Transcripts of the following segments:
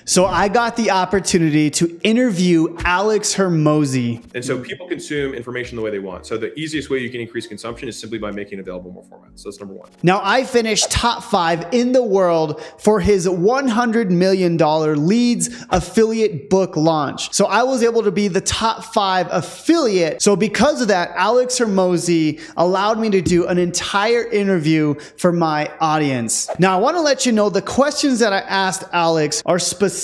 So I got the opportunity to interview Alex Hormozi. And so people consume information the way they want. So the easiest way you can increase consumption is simply by making available more formats. So that's number one. Now I finished top 5 in the world for his $100 million leads affiliate book launch. So I was able to be the top 5 affiliate. So because of that, Alex Hormozi allowed me to do an entire interview for my audience. Now I want to let you know the questions that I asked Alex are specific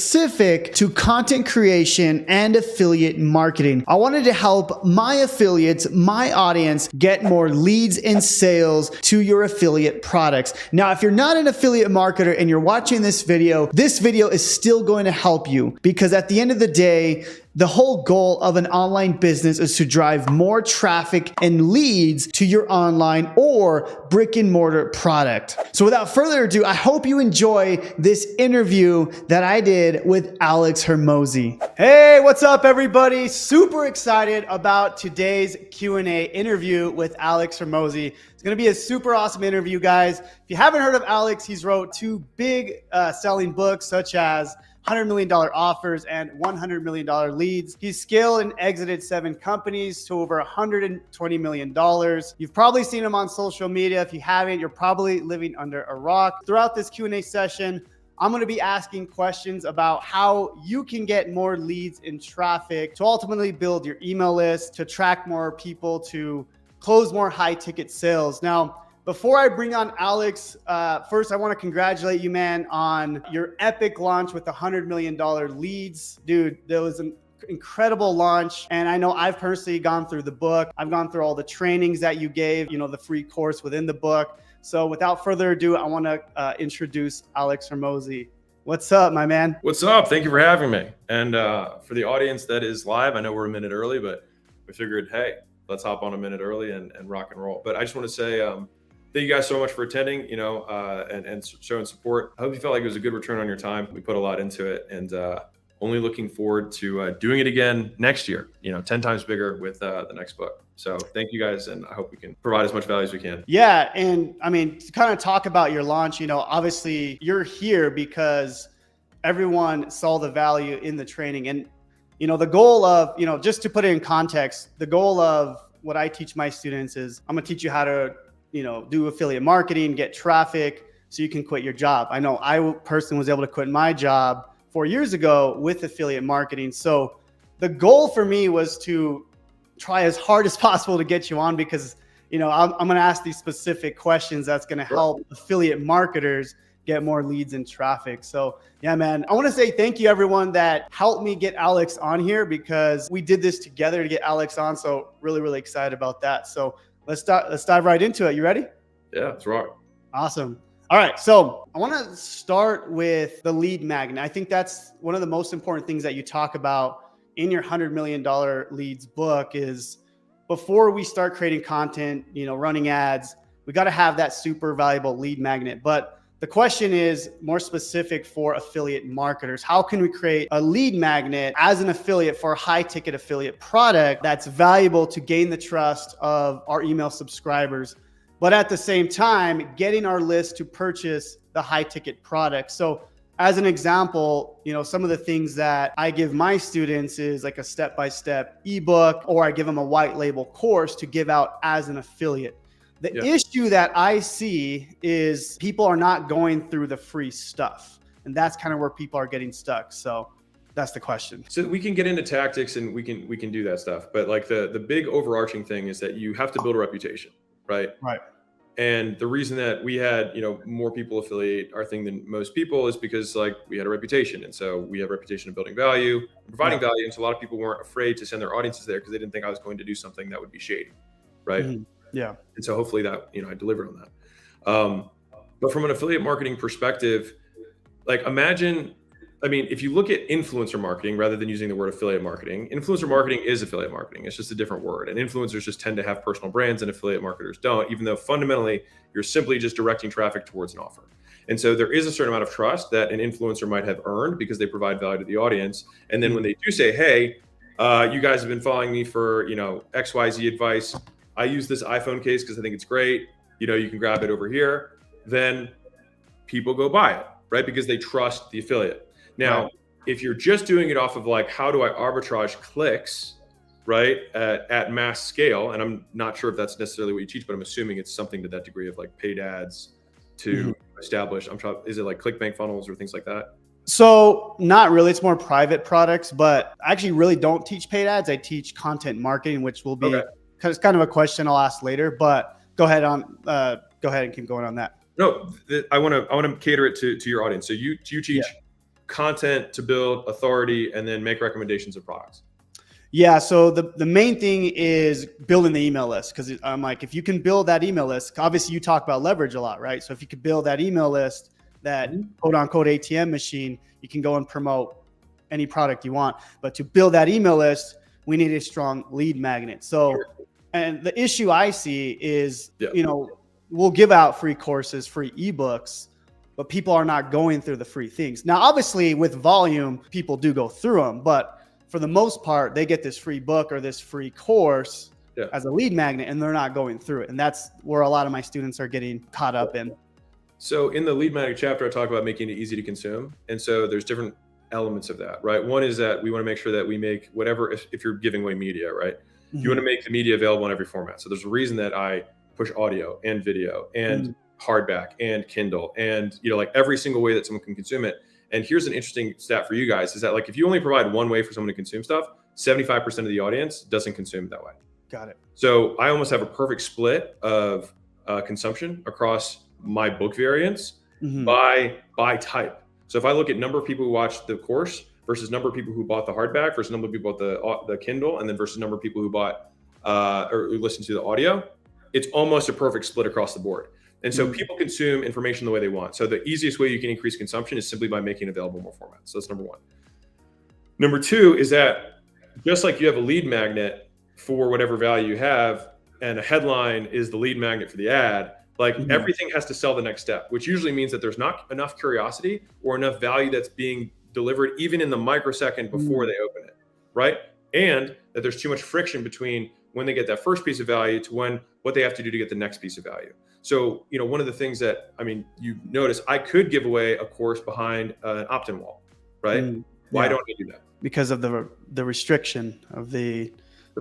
to content creation and affiliate marketing. I wanted to help my affiliates, my audience, get more leads and sales to your affiliate products. Now, if you're not an affiliate marketer and you're watching this video is still going to help you, because at the end of the day, the whole goal of an online business is to drive more traffic and leads to your online or brick and mortar product. So without further ado, I hope you enjoy this interview that I did with Alex Hormozi. Hey, what's up everybody? Super excited about today's Q&A interview with Alex Hormozi. It's going to be a super awesome interview, guys. If you haven't heard of Alex, he's wrote 2 big selling books such as $100 million offers and $100 million leads. He's scaled and exited 7 companies to over $120 million. You've probably seen him on social media. If you haven't, you're probably living under a rock. Throughout this Q&A session, I'm going to be asking questions about how you can get more leads and traffic to ultimately build your email list, to attract more people, to close more high ticket sales. Now, before I bring on Alex, first I want to congratulate you, man, on your epic launch with the $100 million leads. Dude, that was an incredible launch. And I know I've personally gone through the book. I've gone through all the trainings that you gave, the free course within the book. So without further ado, I want to introduce Alex Hormozi. What's up, my man? What's up? Thank you for having me. And for the audience that is live, I know we're a minute early, but we figured, hey, let's hop on a minute early and rock and roll. But I just want to say, thank you guys so much for attending, and showing support. I hope you felt like it was a good return on your time. We put a lot into it, and only looking forward to doing it again next year, 10 times bigger with the next book. So thank you guys, and I hope we can provide as much value as we can. Yeah, and I mean, to kind of talk about your launch, obviously you're here because everyone saw the value in the training. And, the goal of, just to put it in context, the goal of what I teach my students is I'm going to teach you how to do affiliate marketing, get traffic so you can quit your job. I know I personally was able to quit my job 4 years ago with affiliate marketing. So the goal for me was to try as hard as possible to get you on, because, I'm going to ask these specific questions that's going to help affiliate marketers get more leads and traffic. So yeah, man, I want to say thank you everyone that helped me get Alex on here, because we did this together to get Alex on. So really, really excited about that. So let's dive right into it. You ready? Yeah, let's rock. Awesome. All right. So I want to start with the lead magnet. I think that's one of the most important things that you talk about in your $100 million leads book is before we start creating content, running ads, we got to have that super valuable lead magnet. But the question is more specific for affiliate marketers. How can we create a lead magnet as an affiliate for a high ticket affiliate product that's valuable to gain the trust of our email subscribers, but at the same time, getting our list to purchase the high ticket product? So as an example, some of the things that I give my students is like a step-by-step ebook, or I give them a white label course to give out as an affiliate. The issue that I see is people are not going through the free stuff. And that's kind of where people are getting stuck. So that's the question. So we can get into tactics and we can do that stuff. But like the big overarching thing is that you have to build a reputation, right? Right. And the reason that we had, more people affiliate our thing than most people is because like we had a reputation. And so we have a reputation of building value, providing value. And so a lot of people weren't afraid to send their audiences there because they didn't think I was going to do something that would be shady. Right. Mm-hmm. Yeah. And so hopefully that, I delivered on that. But from an affiliate marketing perspective, like imagine, if you look at influencer marketing rather than using the word affiliate marketing, influencer marketing is affiliate marketing. It's just a different word. And influencers just tend to have personal brands and affiliate marketers don't, even though fundamentally you're simply just directing traffic towards an offer. And so there is a certain amount of trust that an influencer might have earned because they provide value to the audience. And then when they do say, hey, you guys have been following me for, XYZ advice. I use this iPhone case because I think it's great. You can grab it over here. Then people go buy it, right? Because they trust the affiliate. Now, if you're just doing it off of like, how do I arbitrage clicks, right, at mass scale, and I'm not sure if that's necessarily what you teach, but I'm assuming it's something to that degree of like paid ads to establish. Is it like ClickBank funnels or things like that? So not really, it's more private products, but I actually really don't teach paid ads. I teach content marketing, which will be, because it's kind of a question I'll ask later, but go ahead and keep going on that. No, I want to cater it to your audience. So you teach content to build authority and then make recommendations of products. Yeah. So the main thing is building the email list. Cause I'm like, if you can build that email list, obviously you talk about leverage a lot, right? So if you could build that email list, that quote unquote ATM machine, you can go and promote any product you want. But to build that email list, we need a strong lead magnet. So, and the issue I see is, we'll give out free courses, free ebooks, but people are not going through the free things. Now, obviously with volume, people do go through them, but for the most part, they get this free book or this free course as a lead magnet, and they're not going through it. And that's where a lot of my students are getting caught up in. So in the lead magnet chapter, I talk about making it easy to consume. And so there's different elements of that, right? One is that we want to make sure that we make whatever, if you're giving away media, right? You want to make the media available in every format. So there's a reason that I push audio and video and hardback and Kindle and, like every single way that someone can consume it. And here's an interesting stat for you guys is that like, if you only provide one way for someone to consume stuff, 75% of the audience doesn't consume that way. Got it. So I almost have a perfect split of consumption across my book variants by type. So if I look at number of people who watched the course versus number of people who bought the hardback versus number of people who bought the Kindle, and then versus number of people who bought or who listened to the audio, it's almost a perfect split across the board. And so people consume information the way they want. So the easiest way you can increase consumption is simply by making available more formats. So that's number one. Number two is that just like you have a lead magnet for whatever value you have, and a headline is the lead magnet for the ad, like everything has to sell the next step, which usually means that there's not enough curiosity or enough value that's being delivered even in the microsecond before they open it, right? And that there's too much friction between when they get that first piece of value to what they have to do to get the next piece of value. So, one of the things that, you notice, I could give away a course behind an opt-in wall, right? Why don't I do that? Because of the restriction of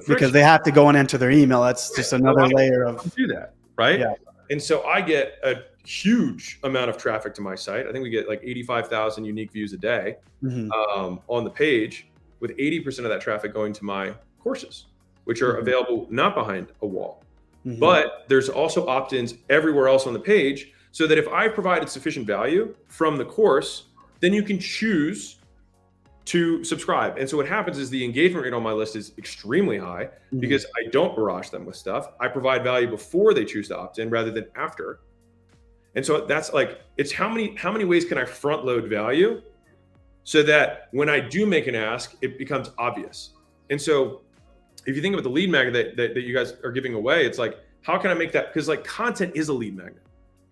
because they have to go and enter their email. That's just another layer of do that, right? Yeah. And so I get a huge amount of traffic to my site. I think we get like 85,000 unique views a day on the page, with 80% of that traffic going to my courses, which are available not behind a wall. But there's also opt-ins everywhere else on the page, so that if I provided sufficient value from the course, then you can choose to subscribe. And so what happens is the engagement rate on my list is extremely high because I don't barrage them with stuff. I provide value before they choose to opt in rather than after. And so that's like, it's how many ways can I front load value so that when I do make an ask, it becomes obvious. And so if you think about the lead magnet that you guys are giving away, it's like, how can I make that? Because like content is a lead magnet.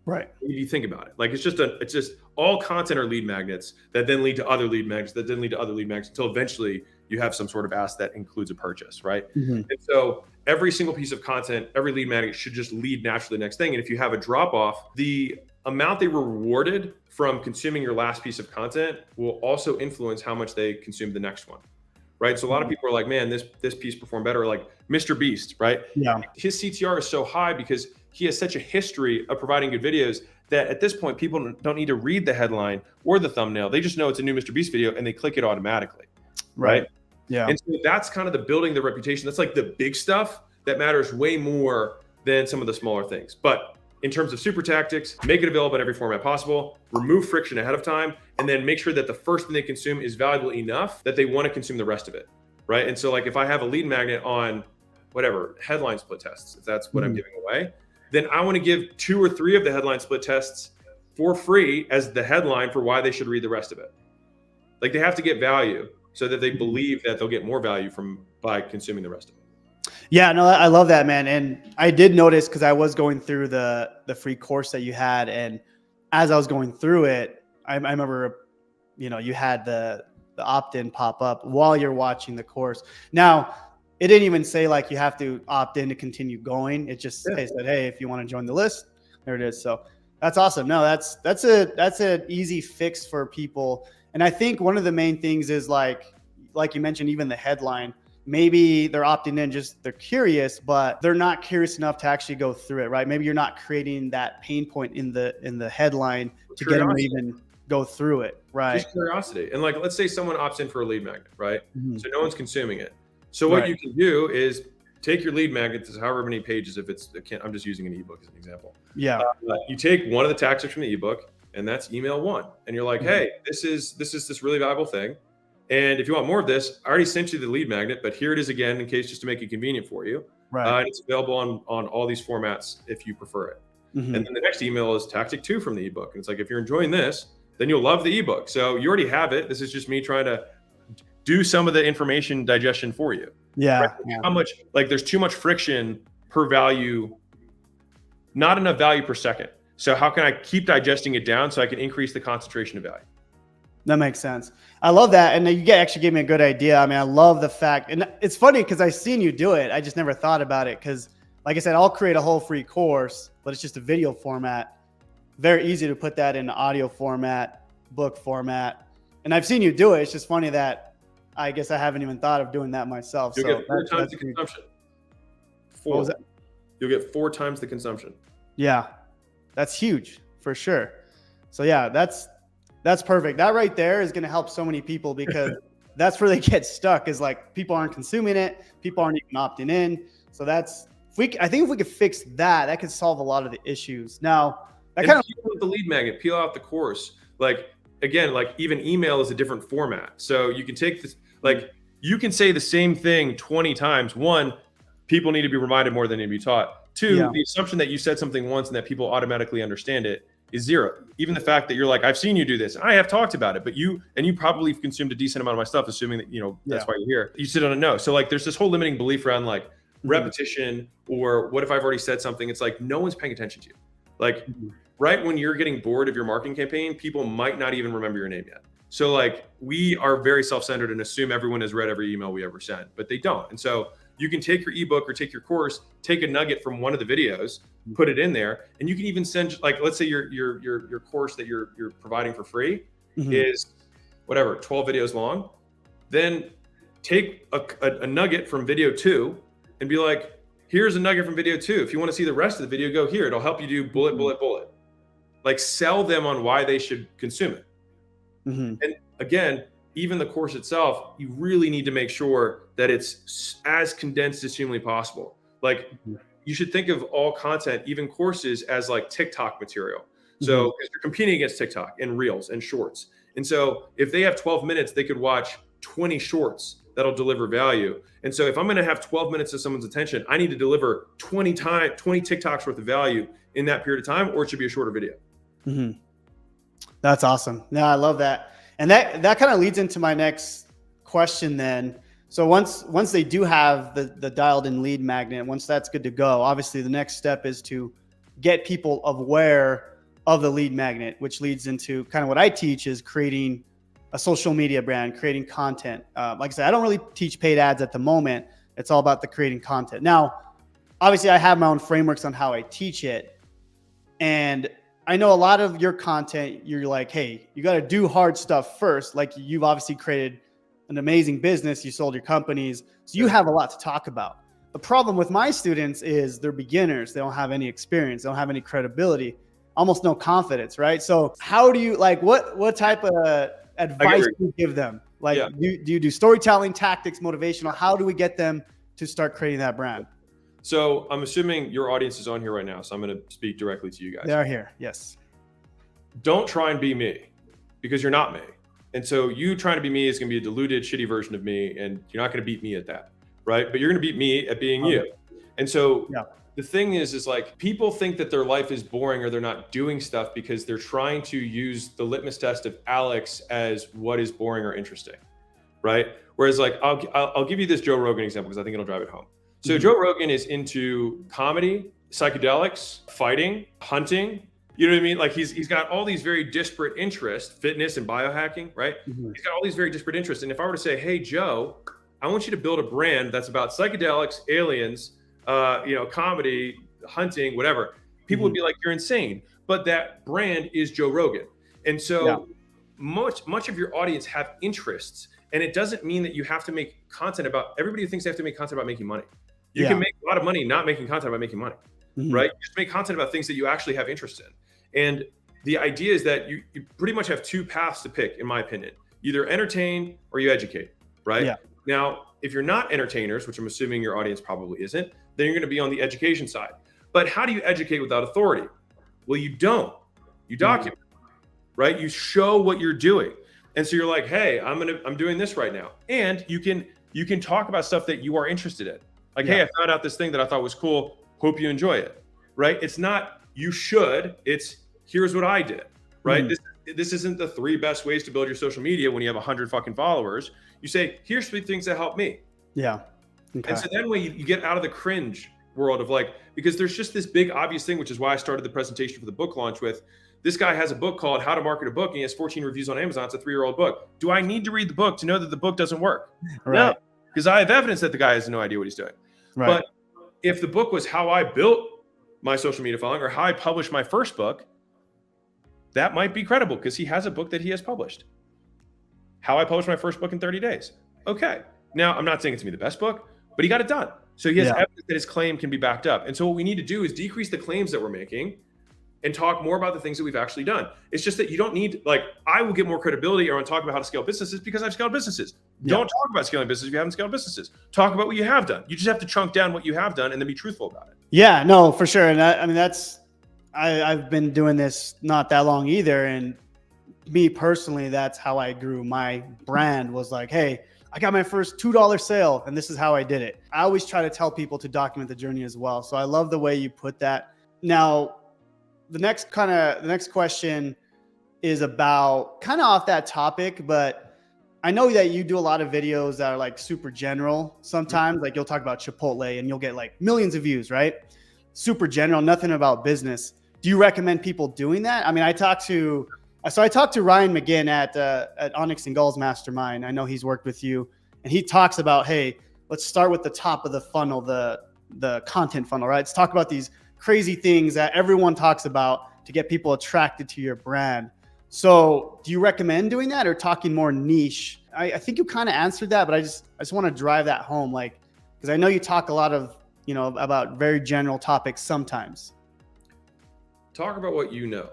Right. If you think about it, like it's just all content are lead magnets that then lead to other lead magnets that then lead to other lead magnets until eventually you have some sort of ask that includes a purchase, right? And so every single piece of content, every lead magnet should just lead naturally to the next thing. And if you have a drop off, the amount they were rewarded from consuming your last piece of content will also influence how much they consume the next one. Right. So a lot of people are like, man, this piece performed better. Like Mr. Beast, right? Yeah. His CTR is so high because he has such a history of providing good videos that at this point, people don't need to read the headline or the thumbnail. They just know it's a new Mr. Beast video and they click it automatically. Right. Yeah. And so that's kind of the building the reputation. That's like the big stuff that matters way more than some of the smaller things. But in terms of super tactics, make it available in every format possible, remove friction ahead of time, and then make sure that the first thing they consume is valuable enough that they want to consume the rest of it, right? And so like if I have a lead magnet on whatever, headline split tests, if that's what I'm giving away, then I want to give 2 or 3 of the headline split tests for free as the headline for why they should read the rest of it. Like they have to get value so that they believe that they'll get more value by consuming the rest of it. Yeah, no, I love that, man. And I did notice because I was going through the free course that you had, and as I was going through it, I remember, you had the opt-in pop up while you're watching the course. Now, it didn't even say like you have to opt in to continue going. It just said, hey, if you want to join the list, there it is. So that's awesome. No, that's an easy fix for people. And I think one of the main things is like you mentioned, even the headline, maybe they're opting in, just they're curious, but they're not curious enough to actually go through it, right? Maybe you're not creating that pain point in the headline to get them to even go through it, right? Just curiosity. And like, let's say someone opts in for a lead magnet, right? Mhm. So no one's consuming it. So what Right. you can do is take your lead magnet to however many pages, if it's, I'm just using an ebook as an example. Yeah. You take one of the tactics from the ebook, and that's email one. And you're like, Mhm. hey, this is this really valuable thing. And if you want more of this, I already sent you the lead magnet, but here it is again, in case, just to make it convenient for you. Right. And it's available on all these formats if you prefer it. Mhm. And then the next email is tactic 2 from the ebook. And it's like, if you're enjoying this, then you'll love the ebook. So you already have it. This is just me trying to do some of the information digestion for you. Yeah. Right? How much, like, there's too much friction per value, not enough value per second. So how can I keep digesting it down so I can increase the concentration of value? That makes sense. I love that. And you actually gave me a good idea. I mean, I love the fact, and it's funny because I've seen you do it. I just never thought about it because, like I said, I'll create a whole free course, but it's just a video format. Very easy to put that in audio format, book format. And I've seen you do it. It's just funny that I guess I haven't even thought of doing that myself. You'll get 4 times the huge. consumption. What was that? You'll get 4 times the consumption. Yeah, that's huge for sure. So yeah, that's perfect. That right there is going to help so many people because that's where they get stuck, is like people aren't consuming it. People aren't even opting in. So I think if we could fix that, that could solve a lot of the issues. Now, that kind of peel out the lead magnet, peel out the course. Like, again, like even email is a different format. So you can take this, like you can say the same thing 20 times. One, people need to be reminded more than they need to be taught. Two, the assumption that you said something once and that people automatically understand it is 0. Even the fact that you're like, I've seen you do this, and I have talked about it, but you probably consumed a decent amount of my stuff, assuming that, that's why you're here. You sit on a no. So like, there's this whole limiting belief around like repetition, or what if I've already said something? It's like, no one's paying attention to you. Like right when you're getting bored of your marketing campaign, people might not even remember your name yet. So like, we are very self-centered and assume everyone has read every email we ever sent, but they don't. And so you can take your ebook or take your course, take a nugget from one of the videos, put it in there, and you can even send, like, let's say your course that you're providing for free is whatever, 12 videos long. Then take a nugget from video 2 and be like, here's a nugget from video 2. If you want to see the rest of the video, go here. It'll help you do bullet, bullet, bullet. Like, sell them on why they should consume it. And again, even the course itself, you really need to make sure that it's as condensed as humanly possible. Like, you should think of all content, even courses, as like TikTok material. So you're competing against TikTok and Reels and Shorts. And so if they have 12 minutes, they could watch 20 shorts that'll deliver value. And so if I'm going to have 12 minutes of someone's attention, I need to deliver 20 TikToks worth of value in that period of time, or it should be a shorter video. That's awesome. No, I love that. And that kind of leads into my next question then. So once they do have the dialed in lead magnet, once that's good to go, obviously the next step is to get people aware of the lead magnet, which leads into kind of what I teach, is creating a social media brand, creating content. Like I said, I don't really teach paid ads at the moment. It's all about the creating content. Now, obviously I have my own frameworks on how I teach it. And I know a lot of your content, you're like, hey, you got to do hard stuff first. Like, you've obviously created an amazing business. You sold your companies. So you have a lot to talk about. The problem with my students is they're beginners. They don't have any experience. They don't have any credibility, almost no confidence, right? So how do you, like, what type of advice do you give them? Like, do you do storytelling, tactics, motivational? How do we get them to start creating that brand? So I'm assuming your audience is on here right now, so I'm going to speak directly to you guys. They are here. Yes. Don't try and be me, because you're not me. And so you trying to be me is going to be a diluted, shitty version of me, and you're not going to beat me at that, right? But you're going to beat me at being you. And so the thing is like, people think that their life is boring or they're not doing stuff because they're trying to use the litmus test of Alex as what is boring or interesting, right? Whereas like, I'll give you this Joe Rogan example because I think it'll drive it home. So Joe Rogan is into comedy, psychedelics, fighting, hunting. You know what I mean? Like, he's got all these very disparate interests, fitness and biohacking, right? He's got all these very disparate interests. And if I were to say, hey, Joe, I want you to build a brand that's about psychedelics, aliens, comedy, hunting, whatever, people would be like, you're insane. But that brand is Joe Rogan. And so much of your audience have interests, and it doesn't mean that you have to make content about, everybody thinks they have to make content about making money. You can make a lot of money not making content about making money, right? Just make content about things that you actually have interest in. And the idea is that you pretty much have two paths to pick, in my opinion. Either entertain or you educate, right? Yeah. Now, if you're not entertainers, which I'm assuming your audience probably isn't, then you're going to be on the education side. But how do you educate without authority? Well, you don't. You document, right? You show what you're doing. And so you're like, hey, I'm doing this right now. And you can talk about stuff that you are interested in. Like, hey, I found out this thing that I thought was cool. Hope you enjoy it, right? It's not you should, it's here's what I did, right? This isn't the 3 best ways to build your social media when you have 100 fucking followers. You say, here's 3 things that help me. Yeah. Okay. And so then when you get out of the cringe world of like, because there's just this big obvious thing, which is why I started the presentation for the book launch with, this guy has a book called How to Market a Book, and he has 14 reviews on Amazon. It's a 3-year-old book. Do I need to read the book to know that the book doesn't work? Right. No, because I have evidence that the guy has no idea what he's doing. Right. But if the book was how I built my social media following or how I published my first book, that might be credible because he has a book that he has published. How I published my first book in 30 days. Okay. Now, I'm not saying it's going to be the best book, but he got it done. So he has evidence that his claim can be backed up. And so what we need to do is decrease the claims that we're making and talk more about the things that we've actually done. It's just that you don't need, like, I will get more credibility around talking about how to scale businesses because I've scaled businesses. Don't talk about scaling businesses if you haven't scaled businesses. Talk about what you have done. You just have to chunk down what you have done and then be truthful about it. Yeah, no, for sure. And I've been doing this not that long either. And me personally, that's how I grew. My brand was like, hey, I got my first $2 sale and this is how I did it. I always try to tell people to document the journey as well. So I love the way you put that. Now, the next question is about kind of off that topic, but I know that you do a lot of videos that are like super general sometimes. Like you'll talk about Chipotle and you'll get like millions of views, right? Super general, nothing about business. Do you recommend people doing that? I mean, I talked to Ryan McGinn at Onyx and Gulls Mastermind. I know he's worked with you, and he talks about, hey, let's start with the top of the funnel, the content funnel, right? Let's talk about these crazy things that everyone talks about to get people attracted to your brand. So do you recommend doing that or talking more niche? I think you kind of answered that, but I just want to drive that home, like, because I know you talk a lot of, about very general topics sometimes. Talk about what you know.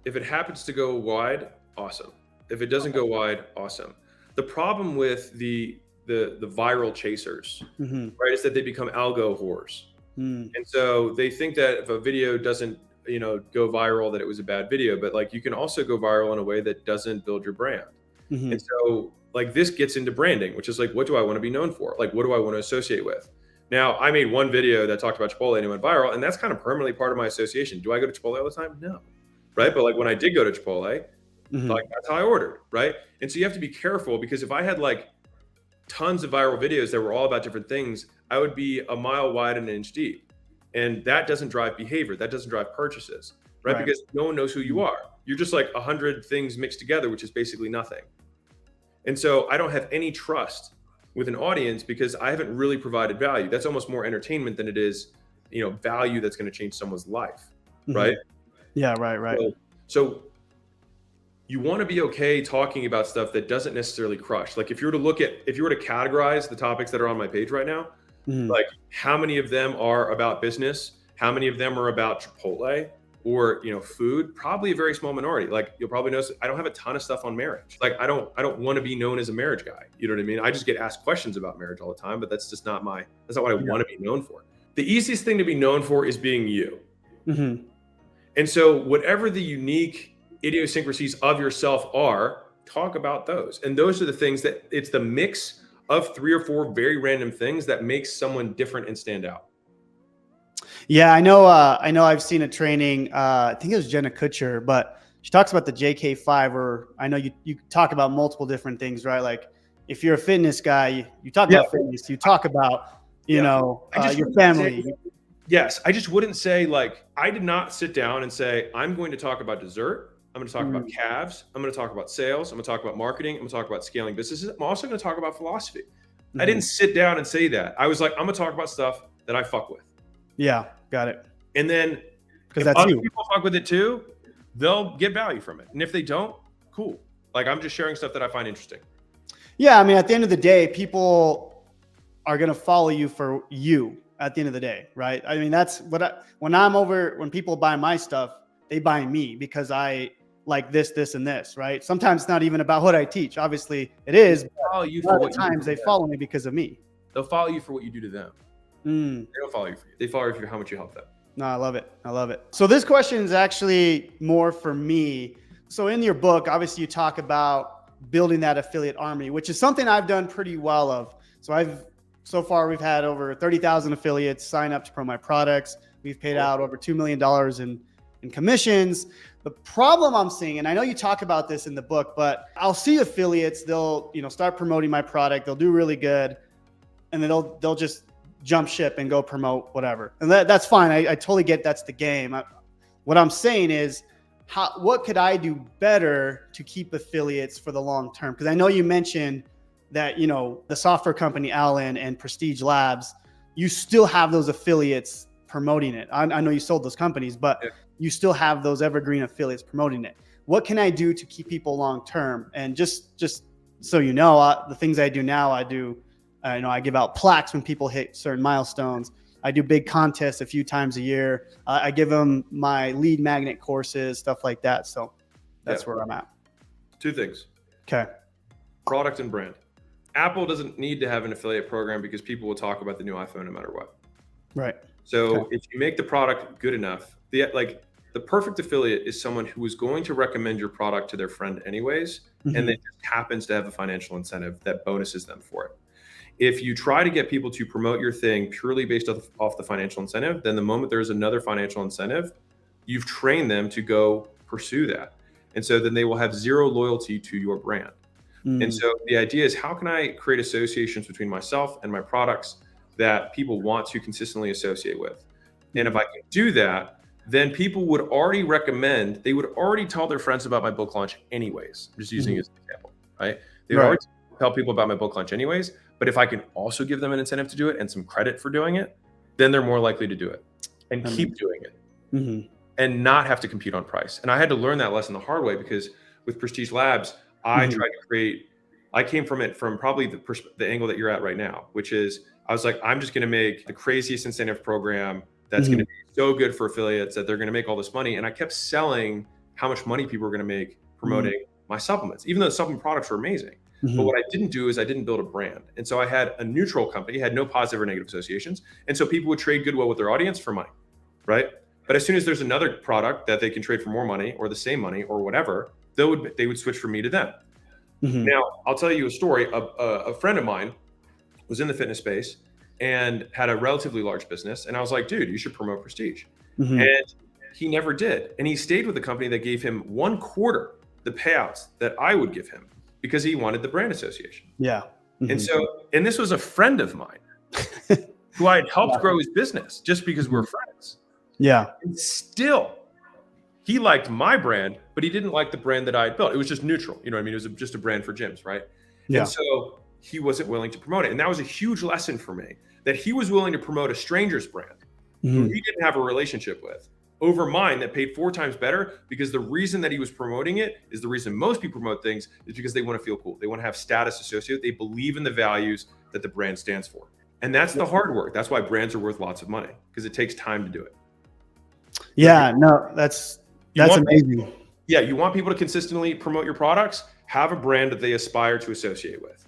If it happens to go wide, awesome. If it doesn't go wide, awesome. The problem with the viral chasers, right, is that they become algo whores. And so they think that if a video doesn't, go viral, that it was a bad video, but like you can also go viral in a way that doesn't build your brand. And so like this gets into branding, which is like, what do I want to be known for? Like, what do I want to associate with? Now, I made one video that talked about Chipotle and it went viral, and that's kind of permanently part of my association. Do I go to Chipotle all the time? No. Right. But like when I did go to Chipotle, like that's how I ordered. Right. And so you have to be careful, because if I had like tons of viral videos that were all about different things, I would be a mile wide and an inch deep. And that doesn't drive behavior. That doesn't drive purchases. Right. Because no one knows who you are. You're just like 100 things mixed together, which is basically nothing. And so I don't have any trust with an audience because I haven't really provided value. That's almost more entertainment than it is, value that's going to change someone's life. Right. Yeah, right. So you want to be okay talking about stuff that doesn't necessarily crush. Like if you were to categorize the topics that are on my page right now, like how many of them are about business, how many of them are about Chipotle or, food, probably a very small minority. Like you'll probably notice I don't have a ton of stuff on marriage. Like I don't want to be known as a marriage guy. You know what I mean? I just get asked questions about marriage all the time, but that's just not what I want to be known for. The easiest thing to be known for is being you. And so whatever the unique idiosyncrasies of yourself are, talk about those. And those are the things that it's the mix of 3 or 4 very random things that makes someone different and stand out. Yeah, I know I've seen a training, I think it was Jenna Kutcher, but she talks about the JK5, or I know you talk about multiple different things, right? Like if you're a fitness guy, you talk about fitness, you talk about, your family. Yes. I just wouldn't say like, I did not sit down and say, I'm going to talk about dessert. I'm going to talk about calves. I'm going to talk about sales. I'm going to talk about marketing. I'm going to talk about scaling businesses. I'm also going to talk about philosophy. I didn't sit down and say that. I was like, I'm going to talk about stuff that I fuck with. Yeah. Got it. And then because other people fuck with it too, they'll get value from it. And if they don't, cool. Like I'm just sharing stuff that I find interesting. Yeah. I mean, at the end of the day, people are going to follow you for you at the end of the day. Right. I mean, that's what when people buy my stuff, they buy me because I like this, and this, right? Sometimes it's not even about what I teach. Obviously it is. They follow you a for lot what of you do times to they them. follow me because of me. They'll follow you for what you do to them. They don't follow you for you. They follow you for how much you help them. No, I love it. I love it. So this question is actually more for me. So in your book, obviously you talk about building that affiliate army, which is something I've done pretty well of. So far we've had over 30,000 affiliates sign up to promote my products. We've paid out over $2 million in commissions. The problem I'm seeing, and I know you talk about this in the book, but I'll see affiliates, they'll, start promoting my product. They'll do really good. And then they'll just jump ship and go promote whatever. And that's fine. I totally get that's the game. What I'm saying is, what could I do better to keep affiliates for the long term? Because I know you mentioned that, the software company, Allen and Prestige Labs, you still have those affiliates promoting it. I know you sold those companies, but you still have those evergreen affiliates promoting it. What can I do to keep people long term? And just so you know, the things I do now, I give out plaques when people hit certain milestones. I do big contests a few times a year. I give them my lead magnet courses, stuff like that. So that's where I'm at. Two things. Okay. Product and brand. Apple doesn't need to have an affiliate program because people will talk about the new iPhone no matter what. Right. So if you make the product good enough, the perfect affiliate is someone who is going to recommend your product to their friend anyways, and that just happens to have a financial incentive that bonuses them for it. If you try to get people to promote your thing purely based off the financial incentive, then the moment there's another financial incentive, you've trained them to go pursue that. And so then they will have zero loyalty to your brand. And so the idea is, how can I create associations between myself and my products that people want to consistently associate with? And if I can do that, then people would already they would already tell their friends about my book launch anyways, just using it as an example, right? They would already tell people about my book launch anyways, but if I can also give them an incentive to do it and some credit for doing it, then they're more likely to do it and keep doing it and not have to compete on price. And I had to learn that lesson the hard way, because with Prestige Labs, I tried to I came from it from probably the angle that you're at right now, which is I was like, I'm just going to make the craziest incentive program that's going to be so good for affiliates that they're going to make all this money. And I kept selling how much money people were going to make promoting my supplements, even though the supplement products were amazing. But what I didn't do is I didn't build a brand. And so I had a neutral company, had no positive or negative associations. And so people would trade goodwill with their audience for money, right? But as soon as there's another product that they can trade for more money or the same money or whatever, they would switch from me to them. Now, I'll tell you a story. A friend of mine was in the fitness space and had a relatively large business. And I was like, dude, you should promote Prestige. And he never did. And he stayed with a company that gave him 1/4 the payouts that I would give him because he wanted the brand association. Yeah. And this was a friend of mine who I had helped grow his business just because we're friends. Yeah. And still, he liked my brand, but he didn't like the brand that I had built. It was just neutral. You know what I mean? It was just a brand for gyms, right? Yeah. And so he wasn't willing to promote it. And that was a huge lesson for me, that he was willing to promote a stranger's brand who he didn't have a relationship with over mine that paid 4 times better, because the reason that he was promoting it is the reason most people promote things is because they want to feel cool. They want to have status associated. They believe in the values that the brand stands for. And that's the hard work. That's why brands are worth lots of money, because it takes time to do it. Yeah, no, that's amazing. You want people to consistently promote your products, have a brand that they aspire to associate with.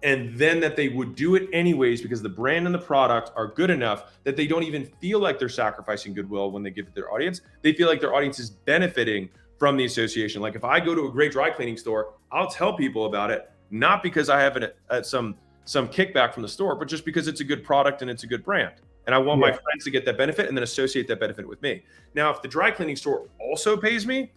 And then that they would do it anyways because the brand and the product are good enough that they don't even feel like they're sacrificing goodwill when they give it to their audience. They feel like their audience is benefiting from the association. Like if I go to a great dry cleaning store, I'll tell people about it, not because I have some kickback from the store, but just because it's a good product and it's a good brand. And I want my friends to get that benefit and then associate that benefit with me. Now, if the dry cleaning store also pays me,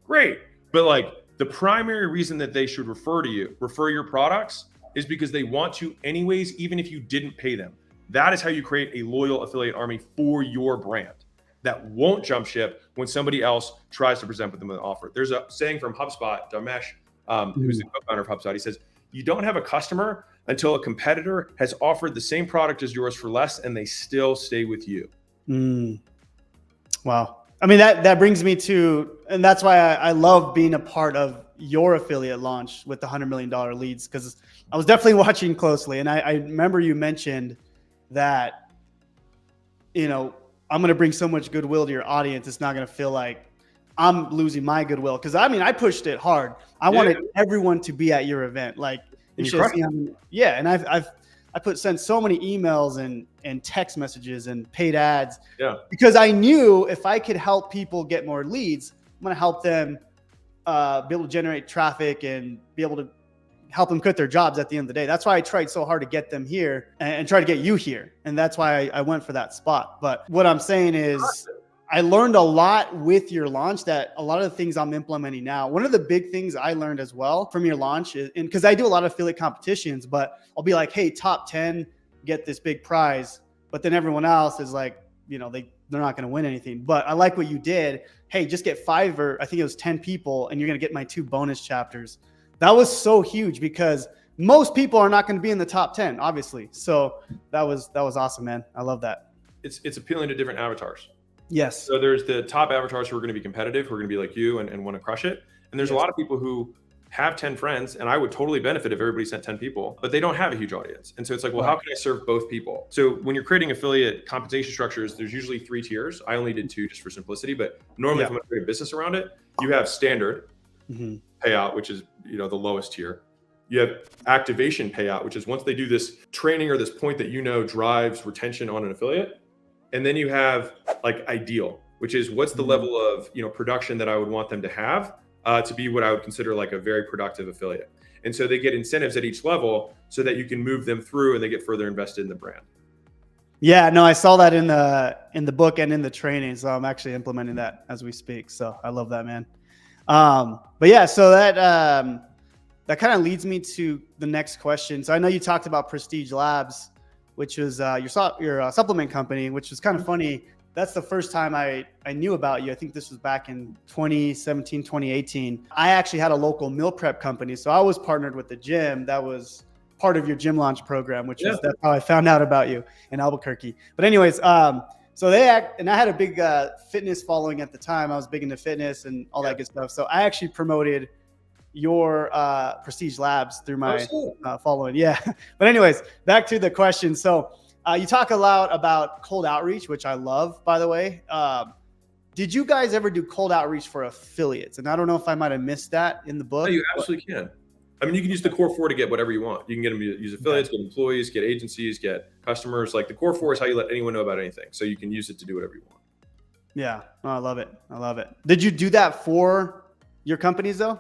great. But like the primary reason that they should refer your products is because they want to anyways, even if you didn't pay them. That is how you create a loyal affiliate army for your brand that won't jump ship when somebody else tries to present with them an offer. There's a saying from HubSpot, Dharmesh, who's the co-founder of HubSpot. He says, you don't have a customer until a competitor has offered the same product as yours for less and they still stay with you. Wow. I mean, that brings me to, and that's why I love being a part of your affiliate launch with the $100 million leads, because I was definitely watching closely. And I remember you mentioned that, you know, I'm going to bring so much goodwill to your audience. It's not going to feel like I'm losing my goodwill. Cause I mean, I pushed it hard. I wanted everyone to be at your event. Like, it's just, yeah. And I sent so many emails and text messages and paid ads because I knew if I could help people get more leads, I'm going to help them be able to generate traffic and be able to help them quit their jobs at the end of the day. That's why I tried so hard to get them here and try to get you here. And that's why I went for that spot. But what I'm saying is I learned a lot with your launch, that a lot of the things I'm implementing now. One of the big things I learned as well from your launch is, and because I do a lot of affiliate competitions, but I'll be like, hey, top 10 get this big prize. But then everyone else is like, you know, they're not going to win anything. But I like what you did. Hey, just get 5 or I think it was 10 people and you're going to get my 2 bonus chapters. That was so huge because most people are not going to be in the top 10, obviously. So that was awesome, man. I love that. It's appealing to different avatars. Yes. So there's the top avatars who are going to be competitive, who are going to be like you and want to crush it. And there's a lot of people who have 10 friends, and I would totally benefit if everybody sent 10 people, but they don't have a huge audience. And so it's like, well, how can I serve both people? So when you're creating affiliate compensation structures, there's usually 3 tiers. I only did 2 just for simplicity, but normally if I'm going to create a business around it, you have standard payout, which is, you know, the lowest tier. You have activation payout, which is once they do this training or this point that, you know, drives retention on an affiliate. And then you have like ideal, which is what's the level of, you know, production that I would want them to have to be what I would consider like a very productive affiliate. And so they get incentives at each level so that you can move them through and they get further invested in the brand. Yeah, no, I saw that in the book and in the training. So I'm actually implementing that as we speak. So I love that, man. But yeah, so that kind of leads me to the next question. So I know you talked about Prestige Labs, which was your supplement company, which was kind of funny. That's the first time I knew about you. I think this was back in 2017, 2018. I actually had a local meal prep company. So I was partnered with the gym that was part of your gym launch program, which is that's how I found out about you in Albuquerque. But anyways, so and I had a big fitness following at the time. I was big into fitness and all that good stuff. So I actually promoted your Prestige Labs through my following. Yeah. But anyways, back to the question. So you talk a lot about cold outreach, which I love, by the way. Did you guys ever do cold outreach for affiliates? And I don't know if I might have missed that in the book. No, you absolutely can. I mean, you can use the core 4 to get whatever you want. You can get them to use affiliates, get employees, get agencies, get customers. Like the core 4 is how you let anyone know about anything. So you can use it to do whatever you want. Yeah. Oh, I love it. I love it. Did you do that for your companies though?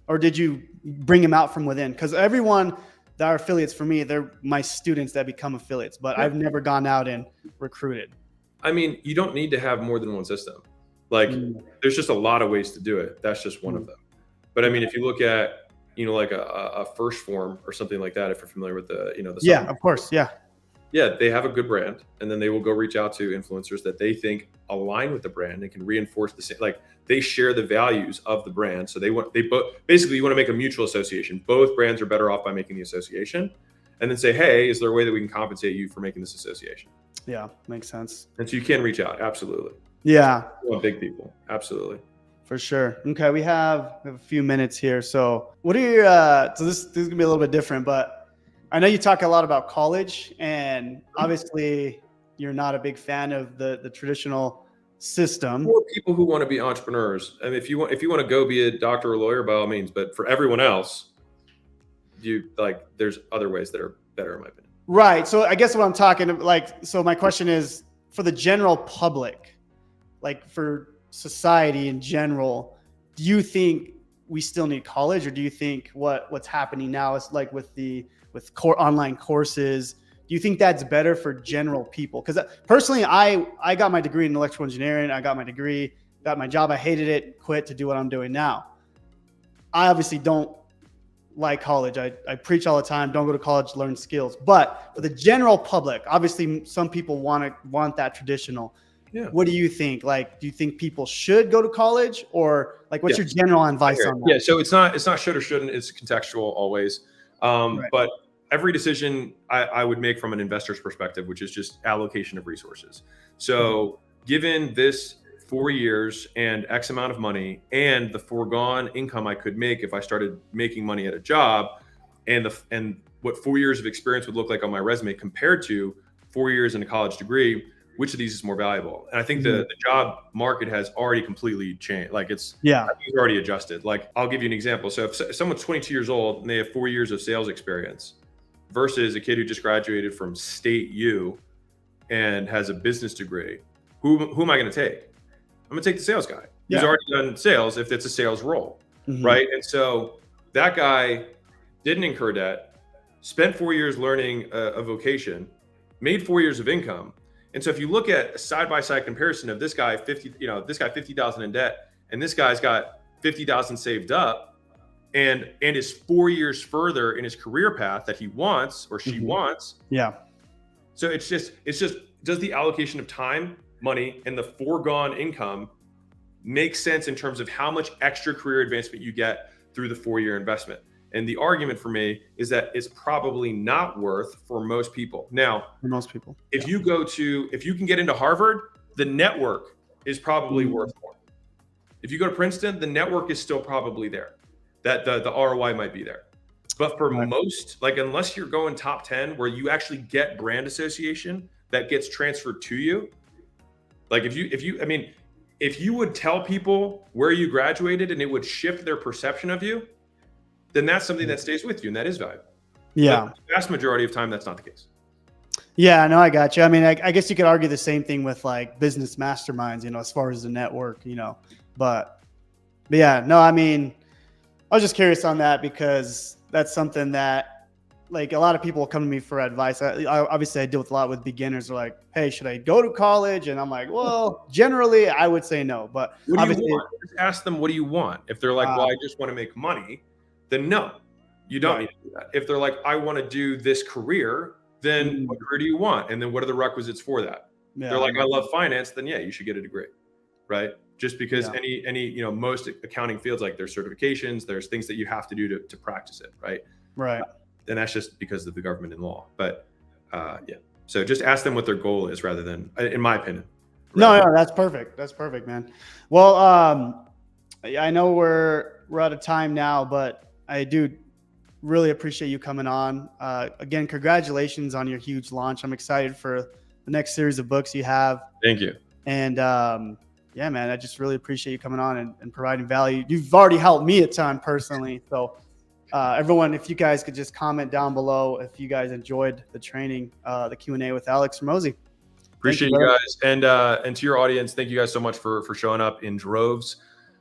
Or did you bring them out from within? Because everyone that are affiliates for me, they're my students that become affiliates, but I've never gone out and recruited. I mean, you don't need to have more than one system. Like there's just a lot of ways to do it. That's just one of them. But I mean, if you look at, you know, like a First Form or something like that, if you're familiar with the, you know, the of course. Yeah, they have a good brand, and then they will go reach out to influencers that they think align with the brand and can reinforce the same. Like they share the values of the brand, so basically you want to make a mutual association. Both brands are better off by making the association, and then say, hey, is there a way that we can compensate you for making this association? Yeah, makes sense. And so you can reach out, absolutely. Yeah, big people, absolutely. For sure. Okay, we have a few minutes here. So what are your, so this is gonna be a little bit different, but I know you talk a lot about college, and obviously you're not a big fan of the traditional system. For people who want to be entrepreneurs, I mean, if you want to go be a doctor or lawyer, by all means, but for everyone else, there's other ways that are better in my opinion. Right. So I guess what I'm talking so my question is for the general public, like for society in general, do you think we still need college, or do you think what's happening now is like with online courses, do you think that's better for general people? Because personally, I got my degree in electrical engineering. I got my degree, got my job. I hated it, quit to do what I'm doing now. I obviously don't like college. I preach all the time, don't go to college, learn skills. But for the general public, obviously some people want that traditional. Yeah. What do you think? Like, do you think people should go to college, or like, what's your general advice on that? Yeah. So it's not should or shouldn't. It's contextual always. Right. But every decision I would make from an investor's perspective, which is just allocation of resources. So given this 4 years and X amount of money and the foregone income I could make if I started making money at a job, and what 4 years of experience would look like on my resume compared to 4 years in a college degree, which of these is more valuable? And I think the job market has already completely changed. Like it's already adjusted. Like I'll give you an example. So if someone's 22 years old and they have 4 years of sales experience versus a kid who just graduated from State U and has a business degree, who am I going to take? I'm going to take the sales guy who's already done sales if it's a sales role, right? And so that guy didn't incur debt, spent 4 years learning a vocation, made 4 years of income. And so if you look at a side-by-side comparison of this guy 50,000 in debt, and this guy's got 50,000 saved up, and is 4 years further in his career path that he wants or she wants. Yeah. So it's just does the allocation of time, money, and the foregone income make sense in terms of how much extra career advancement you get through the 4-year investment? And the argument for me is that it's probably not worth for most people. Now, if you can get into Harvard, the network is probably worth more. If you go to Princeton, the network is still probably there. That the ROI might be there. But for most, like unless you're going top 10 where you actually get brand association that gets transferred to you, like if you would tell people where you graduated and it would shift their perception of you, then that's something that stays with you and that is valuable. Yeah. But the vast majority of time, that's not the case. Yeah, no, I got you. I mean, I guess you could argue the same thing with like business masterminds, as far as the network, but yeah, no, I mean, I was just curious on that because that's something that like a lot of people come to me for advice. Obviously I deal with a lot with beginners. They're like, hey, should I go to college? And I'm like, well, generally I would say no, but what do you want? Just ask them, what do you want? If they're like, well, I just want to make money, then no, you don't need to do that. If they're like, I want to do this career, then what career do you want? And then what are the requisites for that? They're like, I love finance, then yeah, you should get a degree, right? Just because any most accounting fields, like there's certifications, there's things that you have to do to practice it, right? Right. And that's just because of the government and law. But yeah, so just ask them what their goal is rather than, in my opinion. No, that's perfect. That's perfect, man. Well, I know we're out of time now, but I do really appreciate you coming on. Again, congratulations on your huge launch. I'm excited for the next series of books you have. Thank you. And yeah, man, I just really appreciate you coming on and providing value. You've already helped me a ton personally. So everyone, if you guys could just comment down below if you guys enjoyed the training, the Q&A with Alex Hormozi. Appreciate you guys. And to your audience, thank you guys so much for showing up in droves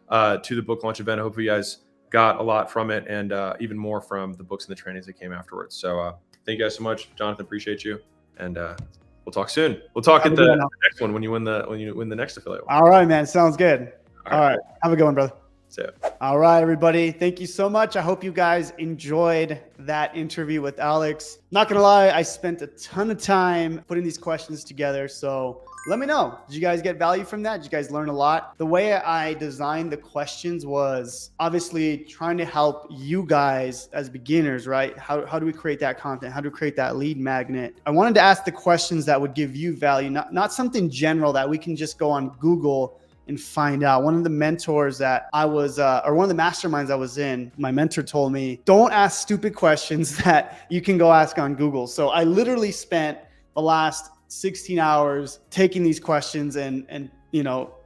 to the book launch event. I hope you guys got a lot from it and even more from the books and the trainings that came afterwards. So thank you guys so much. Jonathan, appreciate you. And we'll talk soon. We'll talk at the next one when you win the next affiliate one. All right, man. Sounds good. All right. Have a good one, brother. So. All right, everybody. Thank you so much. I hope you guys enjoyed that interview with Alex. Not going to lie, I spent a ton of time putting these questions together. So let me know. Did you guys get value from that? Did you guys learn a lot? The way I designed the questions was obviously trying to help you guys as beginners, right? How do we create that content? How do we create that lead magnet? I wanted to ask the questions that would give you value, not something general that we can just go on Google and find out. One of the mentors that I was, or one of the masterminds I was in, my mentor told me, don't ask stupid questions that you can go ask on Google. So I literally spent the last 16 hours taking these questions and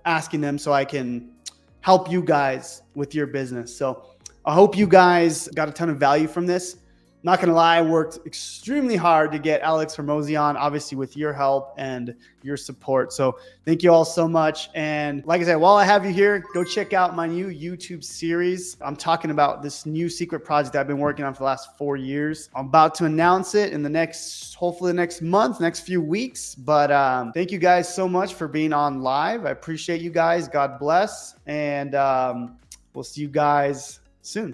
asking them so I can help you guys with your business. So I hope you guys got a ton of value from this. Not going to lie, I worked extremely hard to get Alex Hormozi on, obviously with your help and your support. So thank you all so much. And like I said, while I have you here, go check out my new YouTube series. I'm talking about this new secret project I've been working on for the last 4 years. I'm about to announce it in hopefully the next month, next few weeks. But thank you guys so much for being on live. I appreciate you guys. God bless. And we'll see you guys soon.